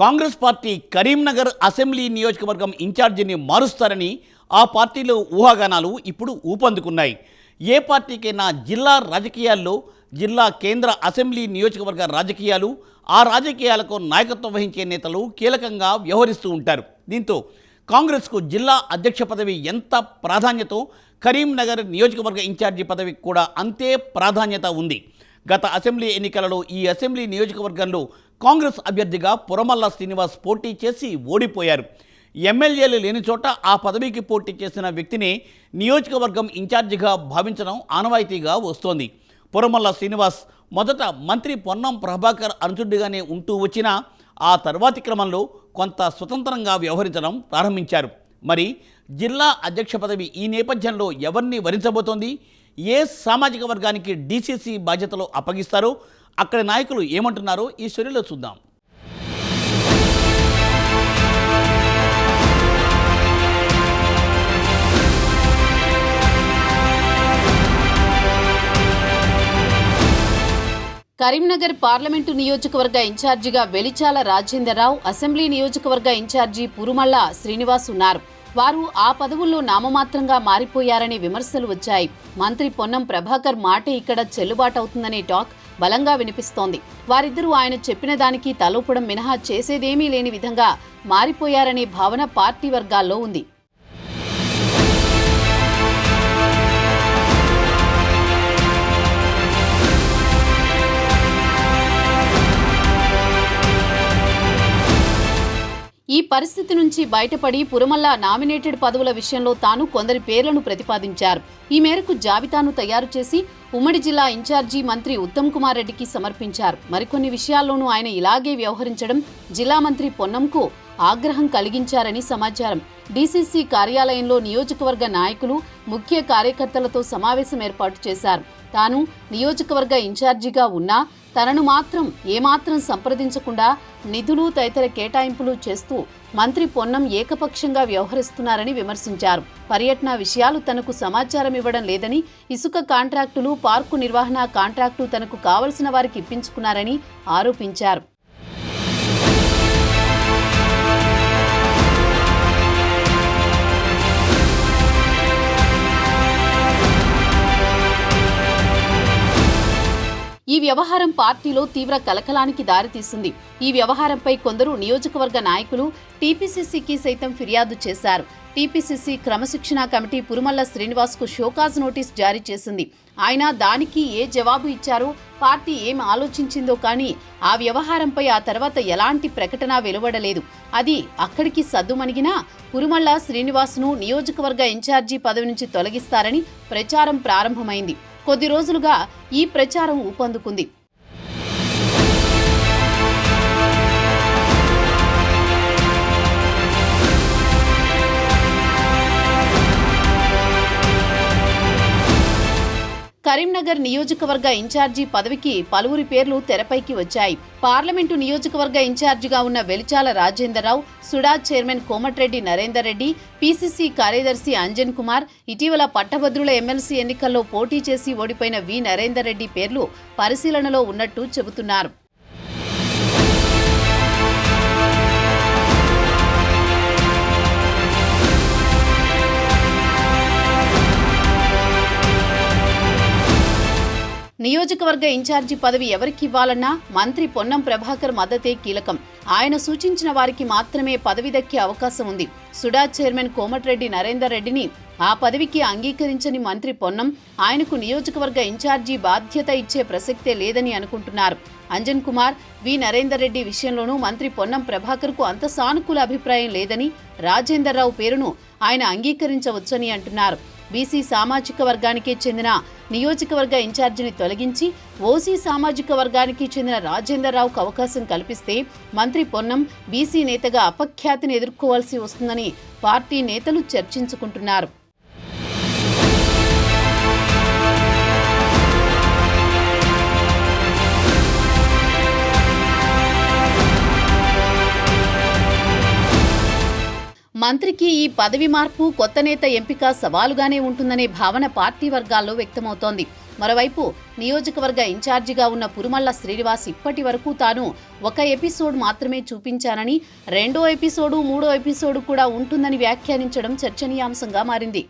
Congress party Karimnagar assembly నియోజకవర్గం ఇన్ఛార్జిని మారుస్తారని ఆ పార్టీలో ఊహాగానాలు ఇప్పుడు ఊపందుకున్నాయి. ఏ పార్టీకైనా జిల్లా రాజకీయాల్లో జిల్లా కేంద్ర అసెంబ్లీ నియోజకవర్గ రాజకీయాలు, ఆ రాజకీయాలకు నాయకత్వం వహించే నేతలు కీలకంగా వ్యవహరిస్తూ ఉంటారు. దీంతో కాంగ్రెస్కు జిల్లా అధ్యక్ష పదవి ఎంత ప్రాధాన్యతో కరీంనగర్ నియోజకవర్గ ఇన్ఛార్జి పదవికి కూడా అంతే ప్రాధాన్యత ఉంది. గత అసెంబ్లీ ఎన్నికలలో ఈ అసెంబ్లీ నియోజకవర్గంలో కాంగ్రెస్ అభ్యర్థిగా పురమల్ల శ్రీనివాస్ పోటీ చేసి ఓడిపోయారు. ఎమ్మెల్యేలు లేని చోట ఆ పదవికి పోటీ చేసిన వ్యక్తిని నియోజకవర్గం ఇన్ఛార్జిగా భావించడం ఆనవాయితీగా వస్తోంది. పురమల్ల శ్రీనివాస్ మొదట మంత్రి పొన్నం ప్రభాకర్ అనుచుడిగానే ఉంటూ వచ్చినా ఆ తర్వాతి క్రమంలో కొంత స్వతంత్రంగా వ్యవహరించడం ప్రారంభించారు. మరి జిల్లా అధ్యక్ష పదవి ఈ నేపథ్యంలో ఎవరిని వరించబోతోంది? ఏ సామాజిక వర్గానికి డీసీసీ బాధ్యతలు అప్పగిస్తారో, అక్కడి నాయకులు ఏమంటున్నారో ఈ స్టోరీలో చూద్దాం. కరీంనగర్ పార్లమెంటు నియోజకవర్గ ఇన్ఛార్జిగా వెలిచాల రాజేందర్రావు, అసెంబ్లీ నియోజకవర్గ ఇన్ఛార్జి పురుమల్ల శ్రీనివాస్ ఉన్నారు. వారు ఆ పదవుల్లో నామమాత్రంగా మారిపోయారనే విమర్శలు వచ్చాయి. మంత్రి పొన్నం ప్రభాకర్ మాటే ఇక్కడ చెల్లుబాటవుతుందనే టాక్ బలంగా వినిపిస్తోంది. వారిద్దరూ ఆయన చెప్పిన దానికి తలూపడం మినహా చేసేదేమీ లేని విధంగా మారిపోయారనే భావన పార్టీ వర్గాల్లో ఉంది. ఈ పరిస్థితి నుంచి బయటపడి పురమల్ల నామినేటెడ్ పదవుల విషయంలో తాను కొందరి పేర్లను ప్రతిపాదించారు. ఈ మేరకు జాబితాను తయారు చేసి ఉమ్మడి జిల్లా ఇన్ఛార్జి మంత్రి ఉత్తమ్ కుమార్ రెడ్డికి సమర్పించారు. మరికొన్ని విషయాల్లోనూ ఆయన ఇలాగే వ్యవహరించడం జిల్లా మంత్రి పొన్నంకు ఆగ్రహం కలిగించారని సమాచారం. డీసీసీ కార్యాలయంలో నియోజకవర్గ నాయకులు, ముఖ్య కార్యకర్తలతో సమావేశం ఏర్పాటు చేశారు. తాను నియోజకవర్గ ఇన్ఛార్జిగా ఉన్నా తనను మాత్రం ఏమాత్రం సంప్రదించకుండా నిధులు తదితర కేటాయింపులు చేస్తూ మంత్రి పొన్నం ఏకపక్షంగా వ్యవహరిస్తున్నారని విమర్శించారు. పర్యటన విషయాలు తనకు సమాచారం ఇవ్వడం లేదని, ఇసుక కాంట్రాక్టులు, పార్కు నిర్వహణ కాంట్రాక్టు తనకు కావలసిన వారికి ఇప్పించుకున్నారని ఆరోపించారు. ఈ వ్యవహారం పార్టీలో తీవ్ర కలకలానికి దారితీసింది. ఈ వ్యవహారంపై కొందరు నియోజకవర్గ నాయకులు టీపీసీసీకి సైతం ఫిర్యాదు చేశారు. టీపీసీసీ క్రమశిక్షణా కమిటీ పురుమల్ల శ్రీనివాస్కు షోకాజ్ నోటీస్ జారీ చేసింది. ఆయన దానికి ఏ జవాబు ఇచ్చారో, పార్టీ ఏం ఆలోచించిందో కానీ ఆ వ్యవహారంపై ఆ తర్వాత ఎలాంటి ప్రకటన వెలువడలేదు. అది అక్కడికి సద్దుమణిగినా పురుమల్ల శ్రీనివాస్ను నియోజకవర్గ ఇన్ఛార్జి పదవి నుంచి తొలగిస్తారని ప్రచారం ప్రారంభమైంది. కొద్ది రోజులుగా ఈ ప్రచారం ఊపందుకుంది. కరీంనగర్ నియోజకవర్గ ఇన్ఛార్జి పదవికి పలువురి పేర్లు తెరపైకి వచ్చాయి. పార్లమెంటు నియోజకవర్గ ఇన్ఛార్జిగా ఉన్న వెలిచాల రాజేందర్రావు, సుడా చైర్మన్ కోమటిరెడ్డి నరేందర్ రెడ్డి, పీసీసీ కార్యదర్శి అంజన్ కుమార్, ఇటీవల పట్టభద్రుల ఎమ్మెల్సీ ఎన్నికల్లో పోటీ చేసి ఓడిపోయిన వి నరేందర్ రెడ్డి పేర్లు పరిశీలనలో ఉన్నట్టు చెబుతున్నారు. నియోజకవర్గ ఇన్ఛార్జి పదవి ఎవరికి ఇవ్వాలన్నా మంత్రి పొన్నం ప్రభాకర్ మద్దతే కీలకం. ఆయన సూచించిన వారికి మాత్రమే పదవి దక్కే అవకాశం ఉంది. సుడా చైర్మన్ కోమటిరెడ్డి నరేందర్ రెడ్డిని ఆ పదవికి అంగీకరించని మంత్రి పొన్నం ఆయనకు నియోజకవర్గ ఇన్ఛార్జి బాధ్యత ఇచ్చే ప్రసక్తే లేదని అనుకుంటున్నారు. అంజన్ కుమార్, వి నరేందర్ రెడ్డి విషయంలోనూ మంత్రి పొన్నం ప్రభాకర్కు అంత సానుకూల అభిప్రాయం లేదని, రాజేందర్రావు పేరును ఆయన అంగీకరించవచ్చని అంటున్నారు. బీసీ సామాజిక వర్గానికి చెందిన నియోజకవర్గ ఇన్ఛార్జిని తొలగించి ఓసీ సామాజిక వర్గానికి చెందిన రాజేందర్రావుకు అవకాశం కల్పిస్తే మంత్రి పొన్నం బీసీ నేతగా అపఖ్యాతిని ఎదుర్కోవాల్సి వస్తుందని పార్టీ నేతలు చర్చించుకుంటున్నారు. మంత్రికి ఈ పదవి మార్పు కొత్త నేత ఎంపిక సవాలుగానే ఉంటుందనే భావన పార్టీ వర్గాల్లో వ్యక్తమవుతోంది. మరోవైపు నియోజకవర్గ ఇన్ఛార్జిగా ఉన్న పురుమల్ల శ్రీనివాస్ ఇప్పటి వరకు తాను ఒక ఎపిసోడ్ మాత్రమే చూపించానని, రెండో ఎపిసోడు, మూడో ఎపిసోడు కూడా ఉంటుందని వ్యాఖ్యానించడం చర్చనీయాంశంగా మారింది.